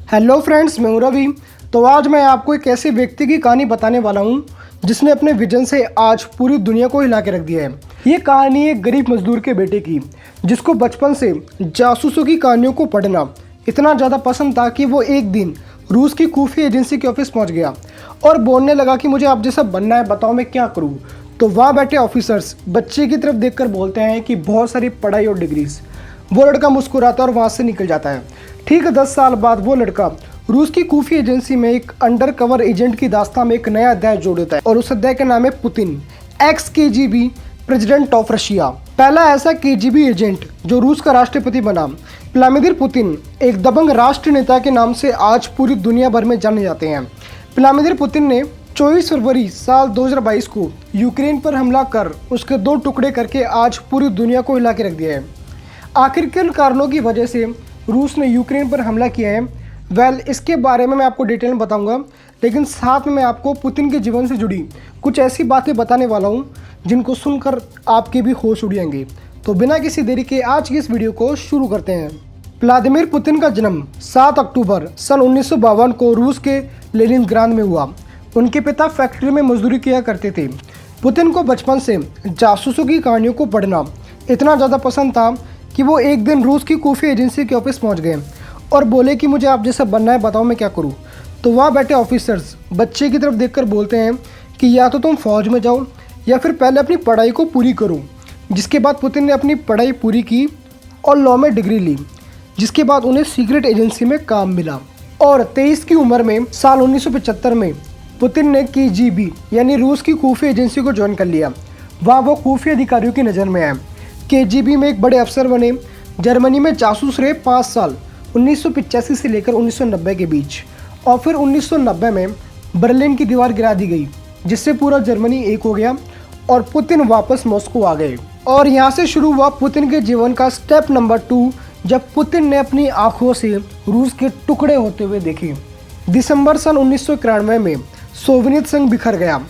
Hello friends, मैं हूं रवि। तो आज मैं आपको एक ऐसे व्यक्ति की कहानी बताने वाला हूं जिसने अपने विजन से आज पूरी दुनिया को हिला के रख दिया है। ये कहानी एक गरीब मजदूर के बेटे की, जिसको बचपन से जासूसों की कहानियों को पढ़ना इतना ज़्यादा पसंद था कि वो एक दिन रूस की खुफिया एजेंसी के ऑफिस पहुंच गया और बोलने लगा कि मुझे आप जैसा बनना है, बताओ मैं क्या करूं। तो वहाँ बैठे ऑफिसर्स बच्चे की तरफ देखकर बोलते हैं कि बहुत सारी पढ़ाई और डिग्रीज। वो लड़का मुस्कुराता है और वहाँ से निकल जाता है। ठीक 10 साल बाद वो लड़का रूस की खुफिया एजेंसी में एक अंडर कवर एजेंट की दास्तान में एक नया अध्याय जोड़ देता है और उस अध्याय का नाम है Putin, x KGB president of Russia. पहला ऐसा KGB एजेंट जो रूस का राष्ट्रपति बना। व्लादिमीर पुतिन एक दबंग राष्ट्र नेता के नाम से आज पूरी दुनिया भर में जाने जाते हैं। व्लादिमीर पुतिन ने 24 फरवरी साल 2022 को यूक्रेन पर हमला कर उसके 2 टुकड़े करके आज पूरी दुनिया को हिला के रख दिया है। आखिर किन कारणों की वजह से रूस ने यूक्रेन पर हमला किया है, इसके बारे में मैं आपको डिटेल में बताऊंगा, लेकिन साथ में मैं आपको पुतिन के जीवन से जुड़ी कुछ ऐसी बातें बताने वाला हूं जिनको सुनकर आपके भी होश उड़ जाएंगे। तो बिना किसी देरी के आज की इस वीडियो को शुरू करते हैं। व्लादिमीर पुतिन का जन्म 7 अक्टूबर सन 1952 को रूस के लेनिनग्राद में हुआ। उनके पिता फैक्ट्री में मजदूरी किया करते थे। पुतिन को बचपन से जासूसों की कहानियों को पढ़ना इतना ज़्यादा पसंद था कि वो एक दिन रूस की खुफिया एजेंसी के ऑफिस पहुंच गए और बोले कि मुझे आप जैसा बनना है, बताओ मैं क्या करूं। तो वहाँ बैठे ऑफिसर्स बच्चे की तरफ देखकर बोलते हैं कि या तो तुम फौज में जाओ या फिर पहले अपनी पढ़ाई को पूरी करो। जिसके बाद पुतिन ने अपनी पढ़ाई पूरी की और लॉ में डिग्री ली, जिसके बाद उन्हें सीक्रेट एजेंसी में काम मिला। और 23 की उम्र में साल 1975 में पुतिन ने KGB यानी रूस की खुफिया एजेंसी को ज्वाइन कर लिया। वहाँ वो खुफिया अधिकारियों की नज़र में आए। KGB में एक बड़े अफसर बने। जर्मनी में जासूस रहे 5 साल 1985 से लेकर 1990 के बीच, और फिर 1990 में बर्लिन की दीवार गिरा दी गई, जिससे पूरा जर्मनी एक हो गया और पुतिन वापस मॉस्को आ गए। और यहाँ से शुरू हुआ पुतिन के जीवन का स्टेप नंबर 2, जब पुतिन ने अपनी आंखों से रूस के टुकड़े होते हुए देखे। दिसंबर सन 1991 में सोवियत संघ बिखर गया,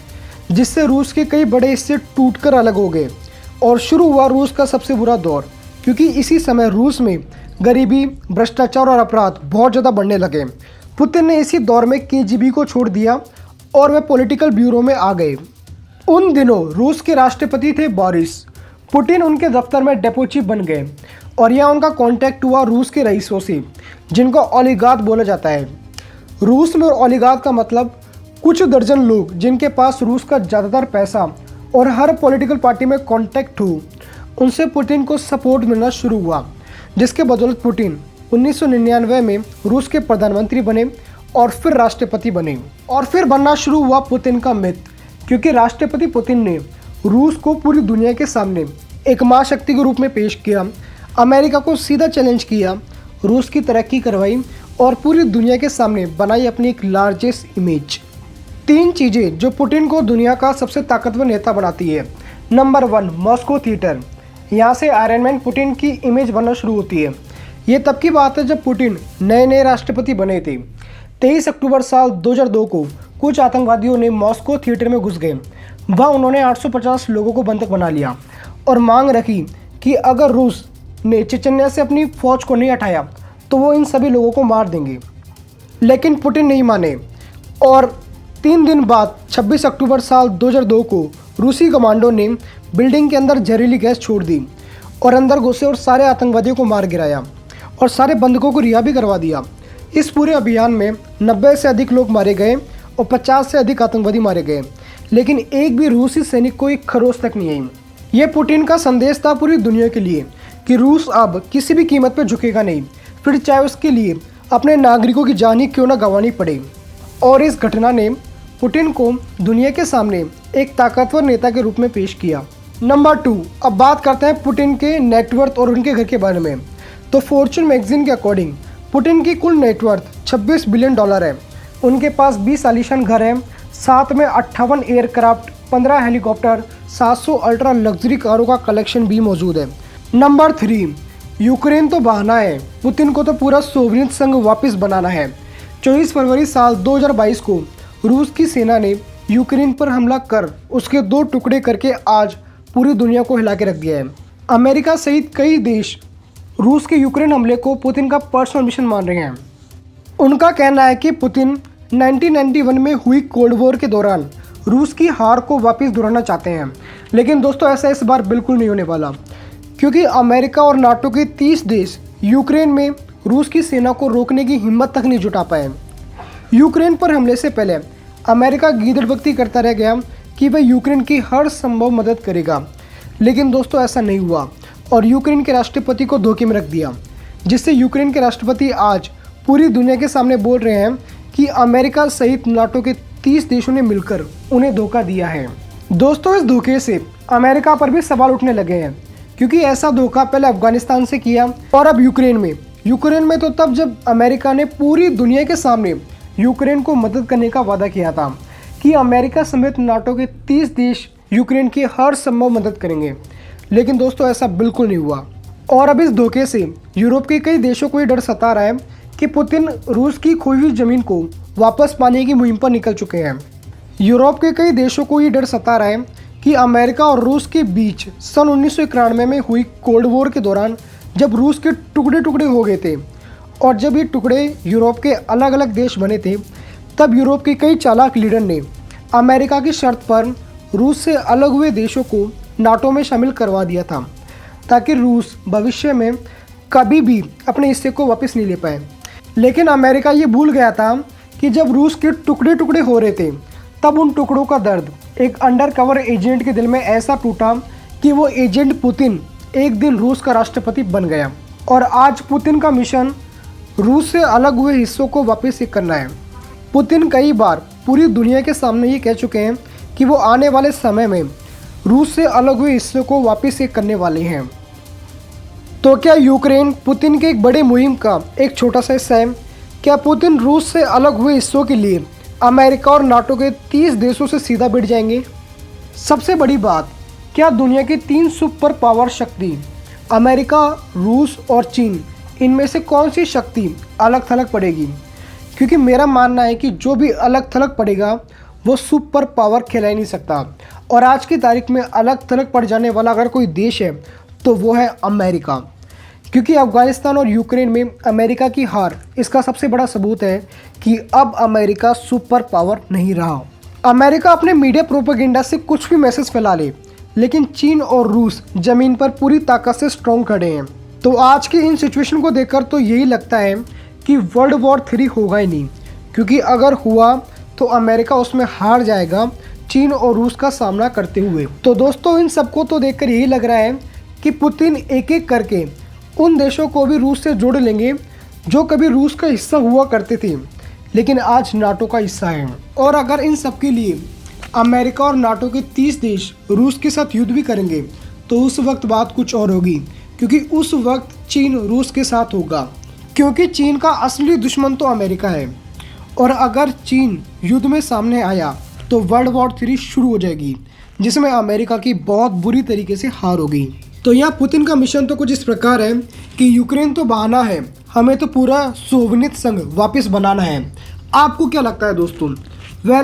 जिससे रूस के कई बड़े हिस्से टूटकर अलग हो गए और शुरू हुआ रूस का सबसे बुरा दौर, क्योंकि इसी समय रूस में गरीबी, भ्रष्टाचार और अपराध बहुत ज़्यादा बढ़ने लगे। पुतिन ने इसी दौर में KGB को छोड़ दिया और वे पॉलिटिकल ब्यूरो में आ गए। उन दिनों रूस के राष्ट्रपति थे बोरिस। पुतिन उनके दफ्तर में डेपो चीफ बन गए और यह उनका कॉन्टैक्ट हुआ रूस के रईसों से, जिनको ओलिगार्क बोला जाता है। रूस में ओलिगार्क का मतलब कुछ दर्जन लोग जिनके पास रूस का ज़्यादातर पैसा और हर पॉलिटिकल पार्टी में कॉन्टैक्ट हो। उनसे पुतिन को सपोर्ट मिलना शुरू हुआ, जिसके बदौलत पुतिन 1999 में रूस के प्रधानमंत्री बने और फिर राष्ट्रपति बने। और फिर बनना शुरू हुआ पुतिन का मिथ, क्योंकि राष्ट्रपति पुतिन ने रूस को पूरी दुनिया के सामने एक महाशक्ति के रूप में पेश किया, अमेरिका को सीधा चैलेंज किया, रूस की तरक्की करवाई और पूरी दुनिया के सामने बनाई अपनी एक लार्जेस्ट इमेज। 3 चीज़ें जो पुतिन को दुनिया का सबसे ताकतवर नेता बनाती है। Number 1, Moscow theatre. यहाँ से आयरन मैन पुतिन की इमेज बनना शुरू होती है। ये तब की बात है जब पुतिन नए राष्ट्रपति बने थे। 23 अक्टूबर साल 2002 को कुछ आतंकवादियों ने मॉस्को थिएटर में घुस गए। वहाँ उन्होंने 850 लोगों को बंधक बना लिया और मांग रखी कि अगर रूस ने चेचन्या से अपनी फौज को नहीं हटाया तो वो इन सभी लोगों को मार देंगे। लेकिन पुतिन नहीं माने और 3 दिन बाद 26 अक्टूबर साल 2002 को रूसी कमांडो ने बिल्डिंग के अंदर जहरीली गैस छोड़ दी और अंदर घुसे और सारे आतंकवादियों को मार गिराया और सारे बंधकों को रिहा भी करवा दिया। इस पूरे अभियान में 90 से अधिक लोग मारे गए और 50 से अधिक आतंकवादी मारे गए, लेकिन एक भी रूसी सैनिक को एक खरोच तक नहीं आई। ये पुतिन का संदेश था पूरी दुनिया के लिए कि रूस अब किसी भी कीमत पर झुकेगा नहीं, फिर चाहे उसके लिए अपने नागरिकों की जान ही क्यों न गंवानी पड़े। और इस घटना ने पुतिन को दुनिया के सामने एक ताकतवर नेता के रूप में पेश किया। नंबर 2, अब बात करते हैं पुतिन के नेटवर्थ और उनके घर के बारे में। तो फॉर्च्यून मैगजीन के अकॉर्डिंग पुतिन की कुल नेटवर्थ $26 बिलियन है। उनके पास 20 आलीशान घर हैं, साथ में 58 एयरक्राफ्ट, 15 हेलीकॉप्टर, 700 अल्ट्रा लग्जरी कारों का कलेक्शन भी मौजूद है। नंबर 3, यूक्रेन तो बहाना है, पुतिन को तो पूरा सोवियत संघ वापस बनाना है। 24 फरवरी साल 2022 को रूस की सेना ने यूक्रेन पर हमला कर उसके 2 टुकड़े करके आज पूरी दुनिया को हिला के रख दिया है। अमेरिका सहित कई देश रूस के यूक्रेन हमले को पुतिन का पर्सनल मिशन मान रहे हैं। उनका कहना है कि पुतिन 1991 में हुई कोल्ड वॉर के दौरान रूस की हार को वापस दोहराना चाहते हैं। लेकिन दोस्तों ऐसा इस बार बिल्कुल नहीं होने वाला, क्योंकि अमेरिका और नाटो के 30 देश यूक्रेन में रूस की सेना को रोकने की हिम्मत तक नहीं जुटा पाए। यूक्रेन पर हमले से पहले अमेरिका गीदड़बत्ती करता रह गया कि वह यूक्रेन की हर संभव मदद करेगा, लेकिन दोस्तों ऐसा नहीं हुआ और यूक्रेन के राष्ट्रपति को धोखे में रख दिया, जिससे यूक्रेन के राष्ट्रपति आज पूरी दुनिया के सामने बोल रहे हैं कि अमेरिका सहित नाटो के 30 देशों ने मिलकर उन्हें धोखा दिया है। दोस्तों इस धोखे से अमेरिका पर भी सवाल उठने लगे हैं, क्योंकि ऐसा धोखा पहले अफगानिस्तान से किया और अब यूक्रेन में तो तब जब अमेरिका ने पूरी दुनिया के सामने यूक्रेन को मदद करने का वादा किया था कि अमेरिका समेत नाटो के 30 देश यूक्रेन की हर संभव मदद करेंगे। लेकिन दोस्तों ऐसा बिल्कुल नहीं हुआ और अब इस धोखे से यूरोप के कई देशों को ये डर सता रहा है कि पुतिन रूस की खोई हुई ज़मीन को वापस पाने की मुहिम पर निकल चुके हैं। यूरोप के कई देशों को ये डर सता रहा है कि अमेरिका और रूस के बीच सन 1991 में हुई कोल्ड वॉर के दौरान जब रूस के टुकड़े टुकड़े हो गए थे और जब ये टुकड़े यूरोप के अलग अलग देश बने थे, तब यूरोप के कई चालाक लीडर ने अमेरिका की शर्त पर रूस से अलग हुए देशों को नाटो में शामिल करवा दिया था, ताकि रूस भविष्य में कभी भी अपने हिस्से को वापस नहीं ले पाए। लेकिन अमेरिका ये भूल गया था कि जब रूस के टुकड़े टुकड़े हो रहे थे, तब उन टुकड़ों का दर्द एक अंडरकवर एजेंट के दिल में ऐसा टूटा कि वो एजेंट पुतिन एक दिन रूस का राष्ट्रपति बन गया। और आज पुतिन का मिशन रूस से अलग हुए हिस्सों को वापस करना है। पुतिन कई बार पूरी दुनिया के सामने ये कह चुके हैं कि वो आने वाले समय में रूस से अलग हुए हिस्सों को वापस करने वाले हैं। तो क्या यूक्रेन पुतिन के एक बड़े मुहिम का एक छोटा सा हिस्सा है? क्या पुतिन रूस से अलग हुए हिस्सों के लिए अमेरिका और नाटो के 30 देशों से सीधा भिड़ जाएंगे? सबसे बड़ी बात, क्या दुनिया की 3 सुपर पावर शक्ति अमेरिका, रूस और चीन, इनमें से कौन सी शक्ति अलग थलग पड़ेगी? क्योंकि मेरा मानना है कि जो भी अलग थलग पड़ेगा वो सुपर पावर खिला ही नहीं सकता। और आज की तारीख में अलग थलग पड़ जाने वाला अगर कोई देश है तो वो है अमेरिका, क्योंकि अफगानिस्तान और यूक्रेन में अमेरिका की हार इसका सबसे बड़ा सबूत है कि अब अमेरिका सुपर पावर नहीं रहा। अमेरिका अपने मीडिया प्रोपेगेंडा से कुछ भी मैसेज फैला ले, लेकिन चीन और रूस ज़मीन पर पूरी ताकत से स्ट्रॉन्ग खड़े हैं। तो आज की इन सिचुएशन को देखकर तो यही लगता है कि वर्ल्ड वॉर 3 होगा ही नहीं, क्योंकि अगर हुआ तो अमेरिका उसमें हार जाएगा चीन और रूस का सामना करते हुए। तो दोस्तों इन सबको तो देखकर यही लग रहा है कि पुतिन एक एक करके उन देशों को भी रूस से जोड़ लेंगे जो कभी रूस का हिस्सा हुआ करते थे, लेकिन आज नाटो का हिस्सा है। और अगर इन सब के लिए अमेरिका और नाटो के 30 देश रूस के साथ युद्ध भी करेंगे तो उस वक्त बात कुछ और होगी, क्योंकि उस वक्त चीन रूस के साथ होगा, क्योंकि चीन का असली दुश्मन तो अमेरिका है। और अगर चीन युद्ध में सामने आया तो वर्ल्ड वॉर 3 शुरू हो जाएगी, जिसमें अमेरिका की बहुत बुरी तरीके से हार होगी। तो यहाँ पुतिन का मिशन तो कुछ इस प्रकार है कि यूक्रेन तो बहाना है, हमें तो पूरा सोवियत संघ वापस बनाना है। आपको क्या लगता है दोस्तों?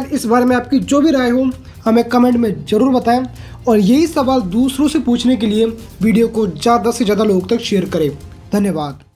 इस बारे में आपकी जो भी राय हो हमें कमेंट में ज़रूर बताएं, और यही सवाल दूसरों से पूछने के लिए वीडियो को ज़्यादा से ज़्यादा लोगों तक शेयर करें। धन्यवाद।